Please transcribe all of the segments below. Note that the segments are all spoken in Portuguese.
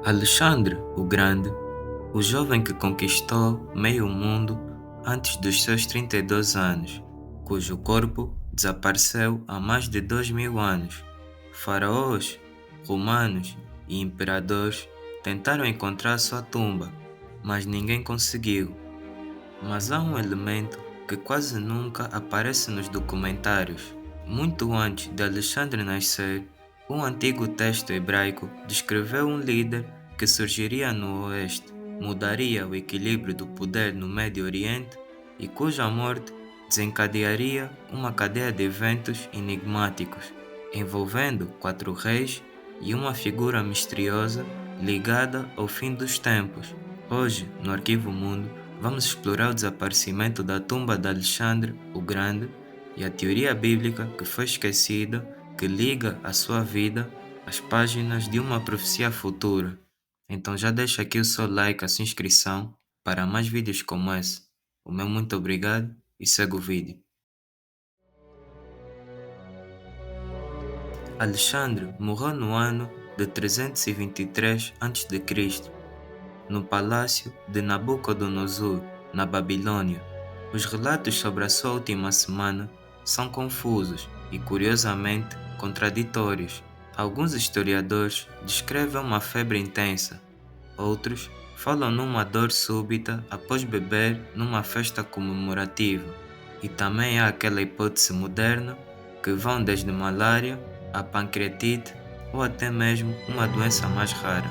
Alexandre o Grande, o jovem que conquistou meio mundo antes dos seus 32 anos, cujo corpo desapareceu há mais de 2000 anos. Faraós, romanos e imperadores tentaram encontrar sua tumba, mas ninguém conseguiu. Mas há um elemento que quase nunca aparece nos documentários. Muito antes de Alexandre nascer, um antigo texto hebraico descreveu um líder que surgiria no Oeste, mudaria o equilíbrio do poder no Médio Oriente e cuja morte desencadearia uma cadeia de eventos enigmáticos, envolvendo 4 reis e uma figura misteriosa ligada ao fim dos tempos. Hoje, no Arquivo Mundo, vamos explorar o desaparecimento da tumba de Alexandre o Grande e a teoria bíblica que foi esquecida, que liga a sua vida às páginas de uma profecia futura. Então já deixa aqui o seu like, a sua inscrição para mais vídeos como esse. O meu muito obrigado e segue o vídeo. Alexandre morreu no ano de 323 a.C., no palácio de Nabucodonosor, na Babilônia. Os relatos sobre a sua última semana são confusos e, curiosamente, contraditórios. Alguns historiadores descrevem uma febre intensa, outros falam numa dor súbita após beber numa festa comemorativa. E também há aquela hipótese moderna que vão desde malária a pancreatite ou até mesmo uma doença mais rara.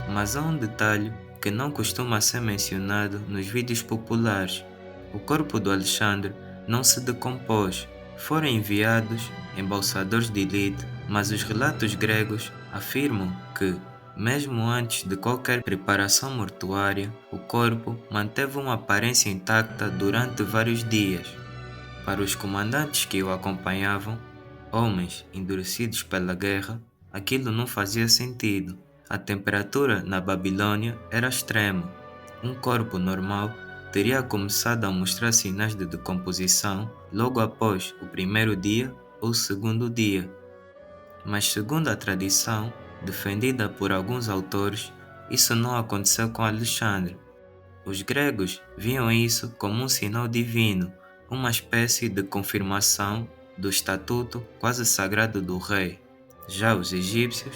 Mas há um detalhe que não costuma ser mencionado nos vídeos populares. O corpo do Alexandre não se decompôs. Foram enviados embalsadores de elite, mas os relatos gregos afirmam que, mesmo antes de qualquer preparação mortuária, o corpo manteve uma aparência intacta durante vários dias. Para os comandantes que o acompanhavam, homens endurecidos pela guerra, aquilo não fazia sentido. A temperatura na Babilônia era extrema. Um corpo normal teria começado a mostrar sinais de decomposição logo após o primeiro dia ou segundo dia. Mas, segundo a tradição, defendida por alguns autores, isso não aconteceu com Alexandre. Os gregos viam isso como um sinal divino, uma espécie de confirmação do estatuto quase sagrado do rei. Já os egípcios,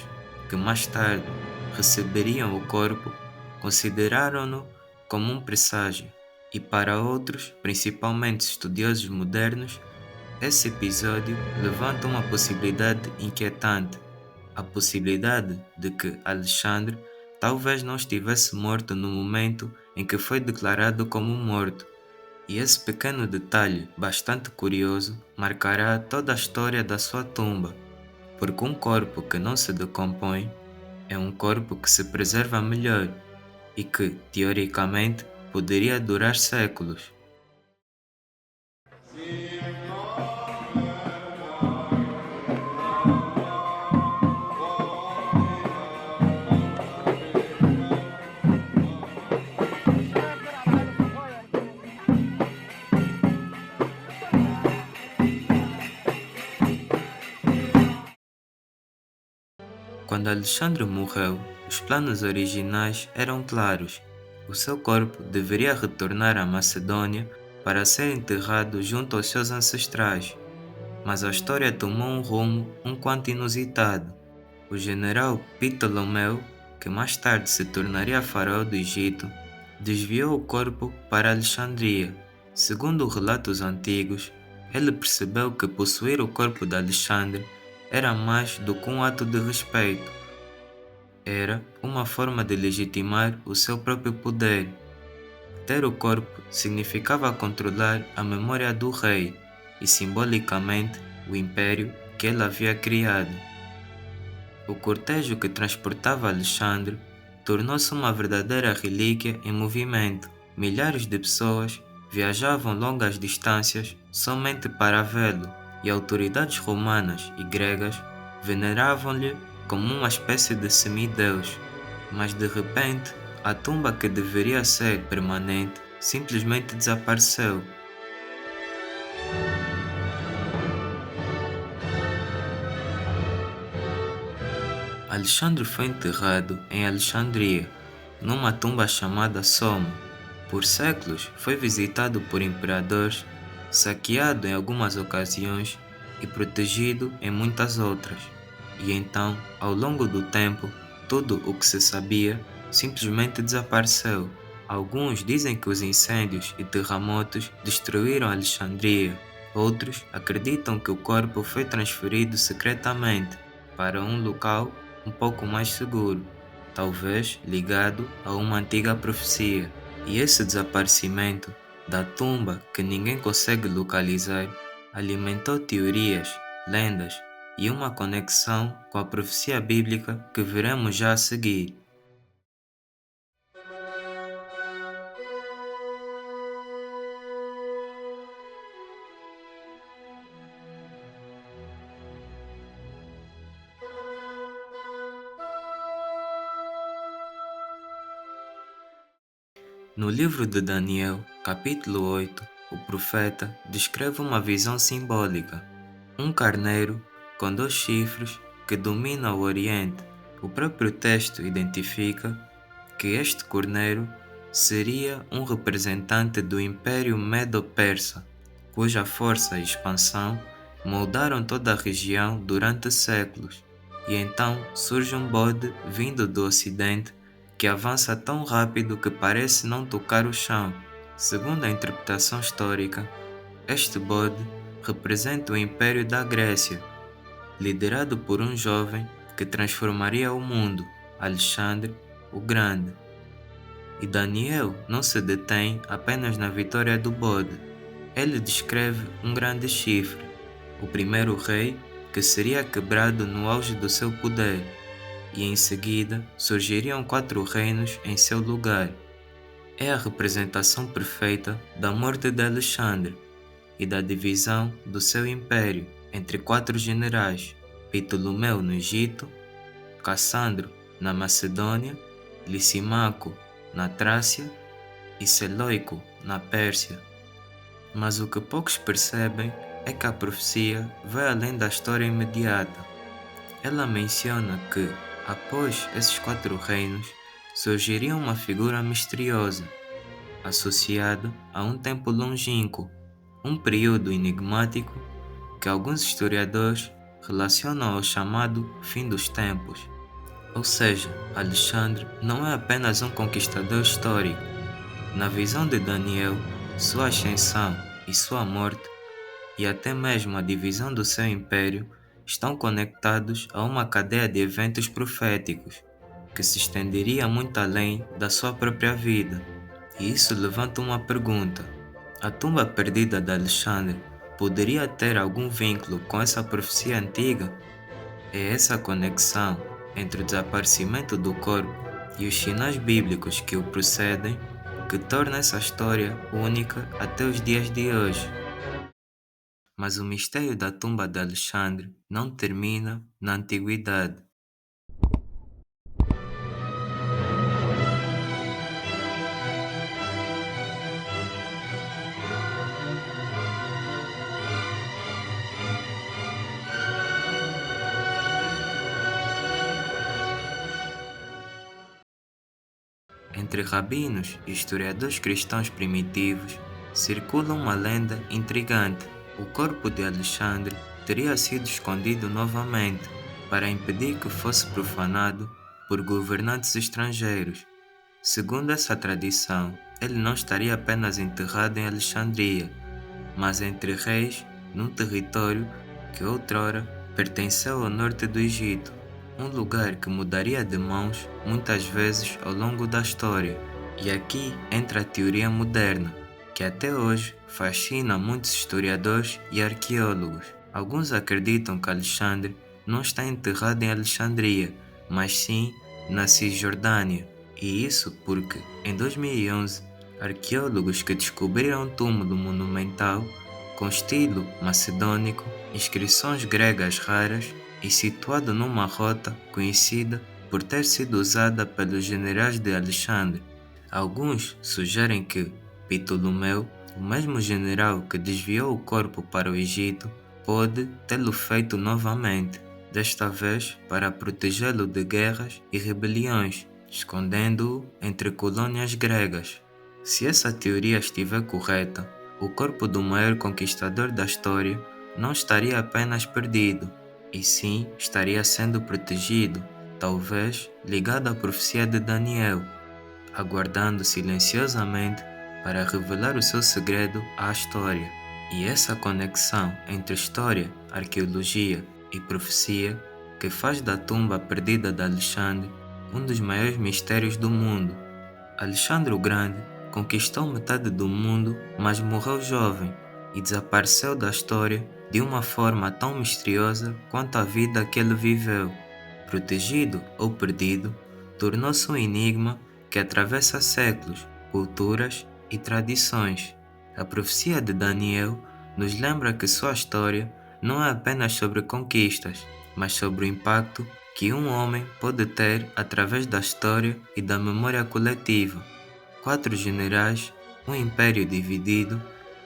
que mais tarde receberiam o corpo, consideraram-no como um presságio. E para outros, principalmente estudiosos modernos, esse episódio levanta uma possibilidade inquietante: a possibilidade de que Alexandre talvez não estivesse morto no momento em que foi declarado como morto. E esse pequeno detalhe, bastante curioso, marcará toda a história da sua tumba, porque um corpo que não se decompõe é um corpo que se preserva melhor e que, teoricamente, poderia durar séculos. Quando Alexandre morreu, os planos originais eram claros. O seu corpo deveria retornar à Macedônia para ser enterrado junto aos seus ancestrais. Mas a história tomou um rumo um quanto inusitado. O general Ptolomeu, que mais tarde se tornaria faraó do Egito, desviou o corpo para Alexandria. Segundo relatos antigos, ele percebeu que possuir o corpo de Alexandre era mais do que um ato de respeito. Era uma forma de legitimar o seu próprio poder. Ter o corpo significava controlar a memória do rei e, simbolicamente, o império que ele havia criado. O cortejo que transportava Alexandre tornou-se uma verdadeira relíquia em movimento. Milhares de pessoas viajavam longas distâncias somente para vê-lo, e autoridades romanas e gregas veneravam-lhe como uma espécie de semideus. Mas de repente, a tumba que deveria ser permanente simplesmente desapareceu. Alexandre foi enterrado em Alexandria, numa tumba chamada Soma. Por séculos foi visitado por imperadores, saqueado em algumas ocasiões e protegido em muitas outras. E então, ao longo do tempo, tudo o que se sabia simplesmente desapareceu. Alguns dizem que os incêndios e terremotos destruíram Alexandria. Outros acreditam que o corpo foi transferido secretamente para um local um pouco mais seguro, talvez ligado a uma antiga profecia. E esse desaparecimento da tumba que ninguém consegue localizar alimentou teorias, lendas e uma conexão com a profecia bíblica que veremos já a seguir. No livro de Daniel, capítulo 8, o profeta descreve uma visão simbólica: um carneiro com 2 chifres que domina o Oriente. O próprio texto identifica que este cordeiro seria um representante do Império Medo-Persa, cuja força e expansão moldaram toda a região durante séculos. E então surge um bode vindo do Ocidente que avança tão rápido que parece não tocar o chão. Segundo a interpretação histórica, este bode representa o Império da Grécia, liderado por um jovem que transformaria o mundo, Alexandre o Grande. E Daniel não se detém apenas na vitória do bode. Ele descreve um grande chifre, o primeiro rei que seria quebrado no auge do seu poder, e em seguida surgiriam 4 reinos em seu lugar. É a representação perfeita da morte de Alexandre e da divisão do seu império entre 4 generais: Ptolomeu no Egito, Cassandro na Macedônia, Lisimaco na Trácia e Seleuco na Pérsia. Mas o que poucos percebem é que a profecia vai além da história imediata. Ela menciona que, após esses 4 reinos, surgiria uma figura misteriosa, associada a um tempo longínquo, um período enigmático que alguns historiadores relacionam ao chamado fim dos tempos. Ou seja, Alexandre não é apenas um conquistador histórico. Na visão de Daniel, sua ascensão e sua morte, e até mesmo a divisão do seu império, estão conectados a uma cadeia de eventos proféticos, que se estenderia muito além da sua própria vida. E isso levanta uma pergunta: a tumba perdida de Alexandre poderia ter algum vínculo com essa profecia antiga? É essa conexão entre o desaparecimento do corpo e os sinais bíblicos que o precedem que torna essa história única até os dias de hoje. Mas o mistério da tumba de Alexandre não termina na antiguidade. Entre rabinos e historiadores cristãos primitivos, circula uma lenda intrigante. O corpo de Alexandre teria sido escondido novamente para impedir que fosse profanado por governantes estrangeiros. Segundo essa tradição, ele não estaria apenas enterrado em Alexandria, mas entre reis num território que outrora pertenceu ao norte do Egito, um lugar que mudaria de mãos muitas vezes ao longo da história. E aqui entra a teoria moderna, que até hoje fascina muitos historiadores e arqueólogos. Alguns acreditam que Alexandre não está enterrado em Alexandria, mas sim na Cisjordânia. E isso porque, em 2011, arqueólogos que descobriram um túmulo monumental com estilo macedônico, inscrições gregas raras e situado numa rota conhecida por ter sido usada pelos generais de Alexandre. Alguns sugerem que Ptolomeu, o mesmo general que desviou o corpo para o Egito, pode tê-lo feito novamente. desta vez para protegê-lo de guerras e rebeliões, escondendo-o entre colônias gregas. Se essa teoria estiver correta, o corpo do maior conquistador da história não estaria apenas perdido, e sim estaria sendo protegido, talvez ligado à profecia de Daniel, aguardando silenciosamente para revelar o seu segredo à história. E essa conexão entre história, arqueologia e profecia que faz da tumba perdida de Alexandre um dos maiores mistérios do mundo. Alexandre o Grande conquistou metade do mundo, mas morreu jovem e desapareceu da história de uma forma tão misteriosa quanto a vida que ele viveu. Protegido ou perdido, tornou-se um enigma que atravessa séculos, culturas e tradições. A profecia de Daniel nos lembra que sua história não é apenas sobre conquistas, mas sobre o impacto que um homem pode ter através da história e da memória coletiva. 4 generais, um império dividido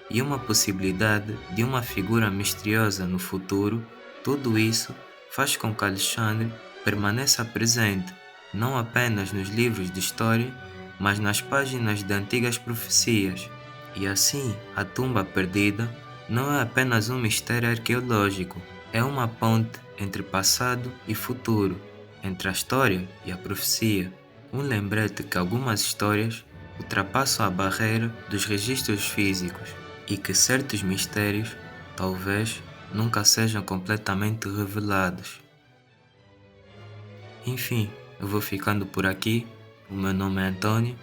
e uma possibilidade de uma figura misteriosa no futuro, tudo isso faz com que Alexandre permaneça presente, não apenas nos livros de história, mas nas páginas de antigas profecias. E assim, a tumba perdida não é apenas um mistério arqueológico, é uma ponte entre passado e futuro, entre a história e a profecia. Um lembrete que algumas histórias ultrapassam a barreira dos registros físicos e que certos mistérios talvez nunca sejam completamente revelados. Enfim, eu vou ficando por aqui. O meu nome é Antônio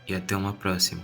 e até uma próxima.